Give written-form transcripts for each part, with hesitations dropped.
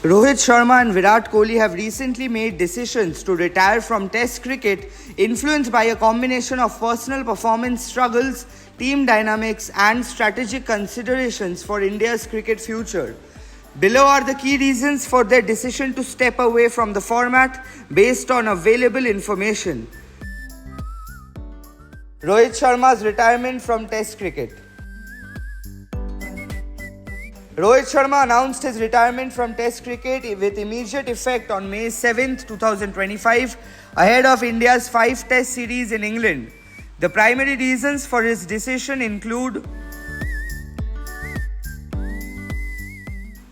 Rohit Sharma and Virat Kohli have recently made decisions to retire from Test cricket, influenced by a combination of personal performance struggles, team dynamics, and strategic considerations for India's cricket future. Below are the key reasons for their decision to step away from the format based on available information. Rohit Sharma's retirement from Test cricket. Rohit Sharma announced his retirement from Test cricket with immediate effect on May 7, 2025, ahead of India's 5 Test series in England. The primary reasons for his decision include: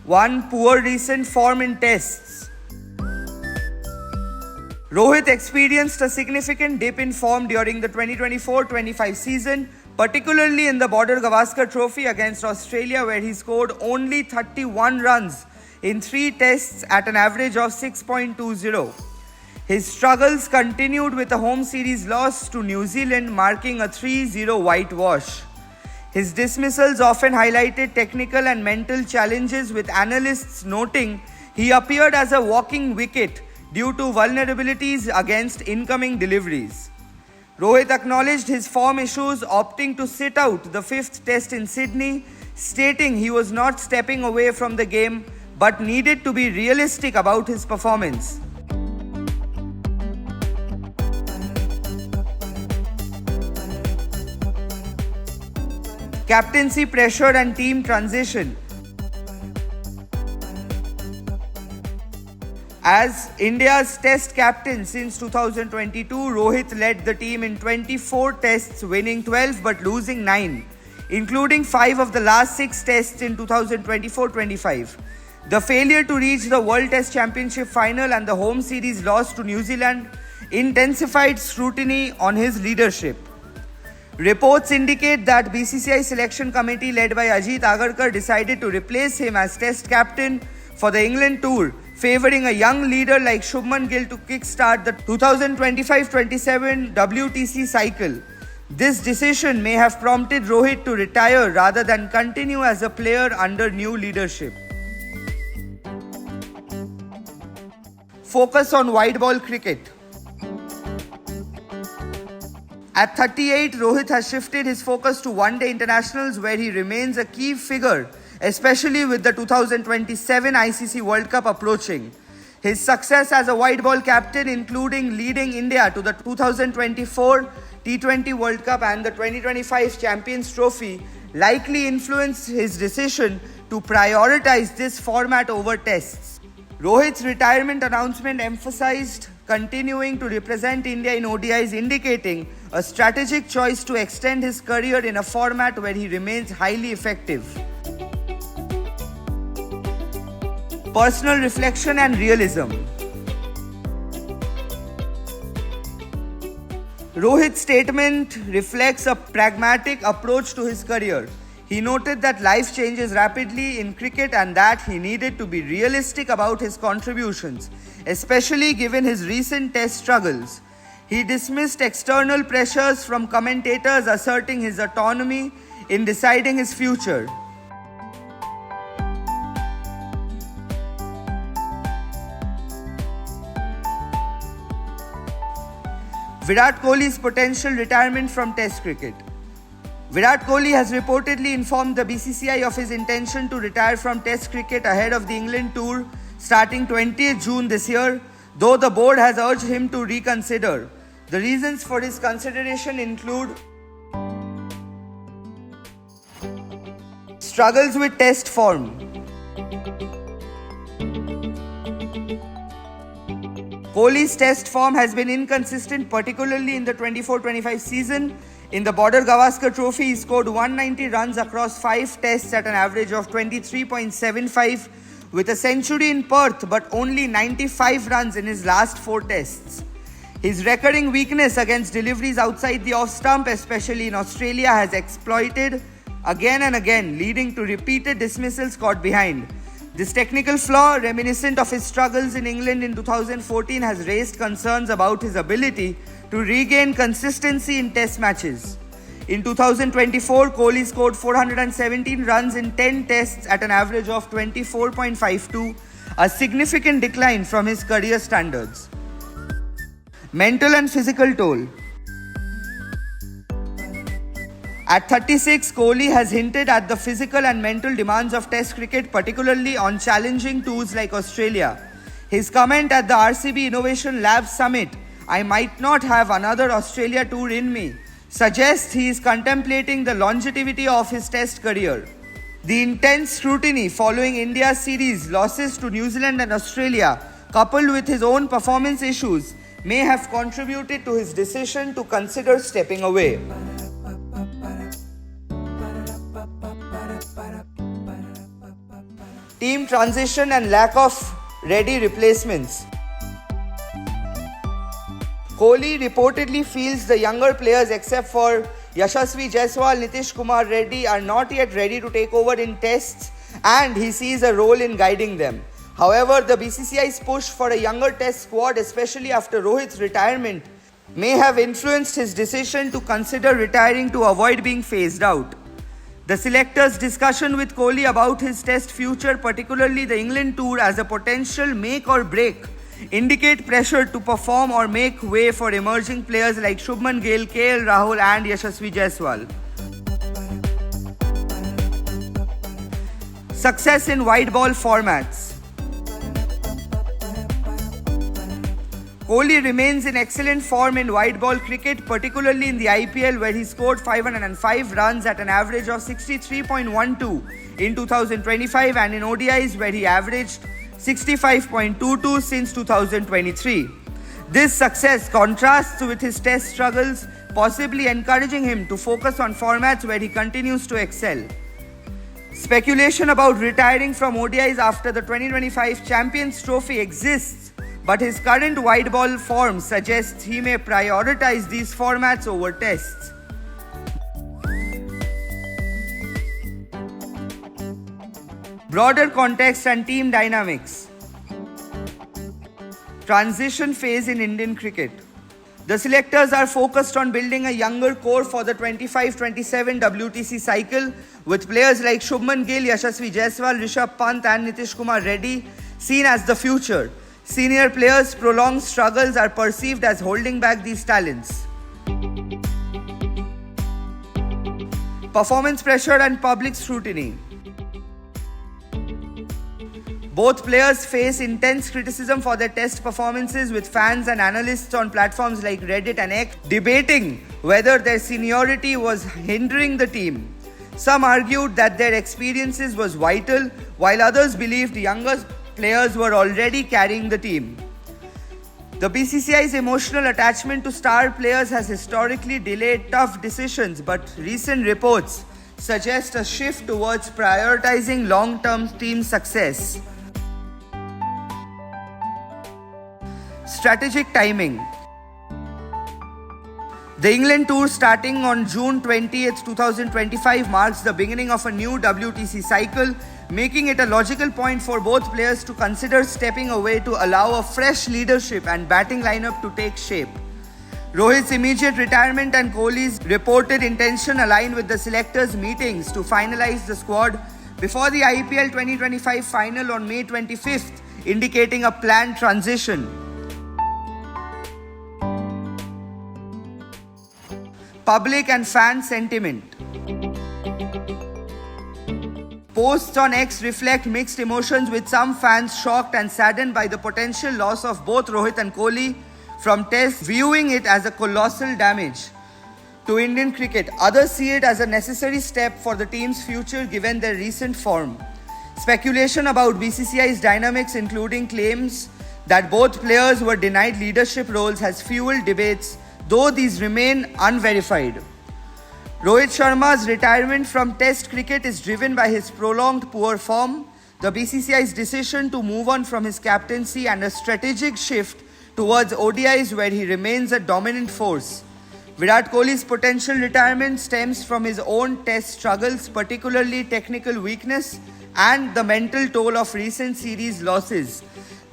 1. Poor recent form in Tests. Rohit experienced a significant dip in form during the 2024-25 season, particularly in the Border Gavaskar Trophy against Australia, where he scored only 31 runs in 3 tests at an average of 6.20. His struggles continued with a home series loss to New Zealand, marking a 3-0 whitewash. His dismissals often highlighted technical and mental challenges, with analysts noting he appeared as a walking wicket due to vulnerabilities against incoming deliveries. Rohit acknowledged his form issues, opting to sit out the 5th Test in Sydney, stating he was not stepping away from the game but needed to be realistic about his performance. Captaincy pressure and team transition. As India's Test captain since 2022, Rohit led the team in 24 Tests, winning 12 but losing 9, including 5 of the last 6 Tests in 2024-25. The failure to reach the World Test Championship final and the home series loss to New Zealand intensified scrutiny on his leadership. Reports indicate that BCCI selection committee led by Ajit Agarkar decided to replace him as Test captain for the England tour, favouring a young leader like Shubman Gill to kickstart the 2025-27 WTC cycle. This decision may have prompted Rohit to retire rather than continue as a player under new leadership. Focus on white ball cricket. At 38, Rohit has shifted his focus to one-day internationals, where he remains a key figure, especially with the 2027 ICC World Cup approaching. His success as a white ball captain, including leading India to the 2024 T20 World Cup and the 2025 Champions Trophy, likely influenced his decision to prioritize this format over tests. Rohit's retirement announcement emphasized continuing to represent India in ODIs, indicating a strategic choice to extend his career in a format where he remains highly effective. Personal reflection and realism. Rohit's statement reflects a pragmatic approach to his career. He noted that life changes rapidly in cricket and that he needed to be realistic about his contributions, especially given his recent Test struggles. He dismissed external pressures from commentators, asserting his autonomy in deciding his future. Virat Kohli's potential retirement from Test cricket. Virat Kohli has reportedly informed the BCCI of his intention to retire from Test cricket ahead of the England tour starting 20th June this year, though the board has urged him to reconsider. The reasons for his consideration include: struggles with Test form. Kohli's Test form has been inconsistent, particularly in the 24-25 season. In the Border Gavaskar Trophy, he scored 190 runs across 5 Tests at an average of 23.75, with a century in Perth but only 95 runs in his last 4 Tests. His recurring weakness against deliveries outside the off-stump, especially in Australia, has exploited again and again, leading to repeated dismissals caught behind. This technical flaw, reminiscent of his struggles in England in 2014, has raised concerns about his ability to regain consistency in Test matches. In 2024, Kohli scored 417 runs in 10 Tests at an average of 24.52, a significant decline from his career standards. Mental and physical toll. At 36, Kohli has hinted at the physical and mental demands of Test cricket, particularly on challenging tours like Australia. His comment at the RCB Innovation Lab Summit, "I might not have another Australia tour in me," suggests he is contemplating the longevity of his Test career. The intense scrutiny following India's series losses to New Zealand and Australia, coupled with his own performance issues, may have contributed to his decision to consider stepping away. Team transition and lack of ready replacements. Kohli reportedly feels the younger players except for Yashasvi Jaiswal, Nitish Kumar Reddy are not yet ready to take over in tests, and he sees a role in guiding them. However, the BCCI's push for a younger test squad, especially after Rohit's retirement, may have influenced his decision to consider retiring to avoid being phased out. The selector's discussion with Kohli about his test future, particularly the England tour as a potential make or break, indicate pressure to perform or make way for emerging players like Shubman Gill, KL Rahul and Yashasvi Jaiswal. Success in white ball formats. Kohli remains in excellent form in white ball cricket, particularly in the IPL, where he scored 505 runs at an average of 63.12 in 2025, and in ODIs, where he averaged 65.22 since 2023. This success contrasts with his test struggles, possibly encouraging him to focus on formats where he continues to excel. Speculation about retiring from ODIs after the 2025 Champions Trophy exists, but his current white ball form suggests he may prioritize these formats over tests. Broader context and team dynamics. Transition phase in Indian cricket. The selectors are focused on building a younger core for the 25-27 WTC cycle, with players like Shubman Gill, Yashasvi Jaiswal, Rishabh Pant and Nitish Kumar Reddy seen as the future. Senior players' prolonged struggles are perceived as holding back these talents. Performance pressure and public scrutiny. Both players face intense criticism for their test performances, with fans and analysts on platforms like Reddit and X debating whether their seniority was hindering the team. Some argued that their experiences was vital, while others believed younger players were already carrying the team. The BCCI's emotional attachment to star players has historically delayed tough decisions, but recent reports suggest a shift towards prioritizing long-term team success. Strategic timing. The England tour starting on June 20th, 2025 marks the beginning of a new WTC cycle, making it a logical point for both players to consider stepping away to allow a fresh leadership and batting lineup to take shape. Rohit's immediate retirement and Kohli's reported intention align with the selectors' meetings to finalize the squad before the IPL 2025 final on May 25th, indicating a planned transition. Public and fan sentiment. Posts on X reflect mixed emotions, with some fans shocked and saddened by the potential loss of both Rohit and Kohli from Tests, viewing it as a colossal damage to Indian cricket. Others see it as a necessary step for the team's future given their recent form. Speculation about BCCI's dynamics, including claims that both players were denied leadership roles, has fueled debates, though these remain unverified. Rohit Sharma's retirement from Test cricket is driven by his prolonged poor form, the BCCI's decision to move on from his captaincy, and a strategic shift towards ODIs where he remains a dominant force. Virat Kohli's potential retirement stems from his own Test struggles, particularly technical weakness and the mental toll of recent series losses.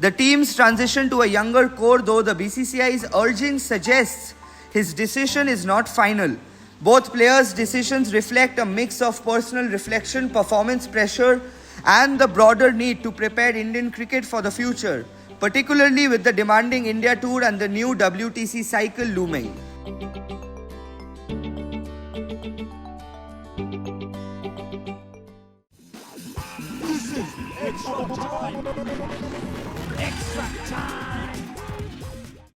The team's transition to a younger core, though the BCCI's urging suggests his decision is not final. Both players' decisions reflect a mix of personal reflection, performance pressure, and the broader need to prepare Indian cricket for the future, particularly with the demanding India Tour and the new WTC cycle looming. This is extra time. Extra time.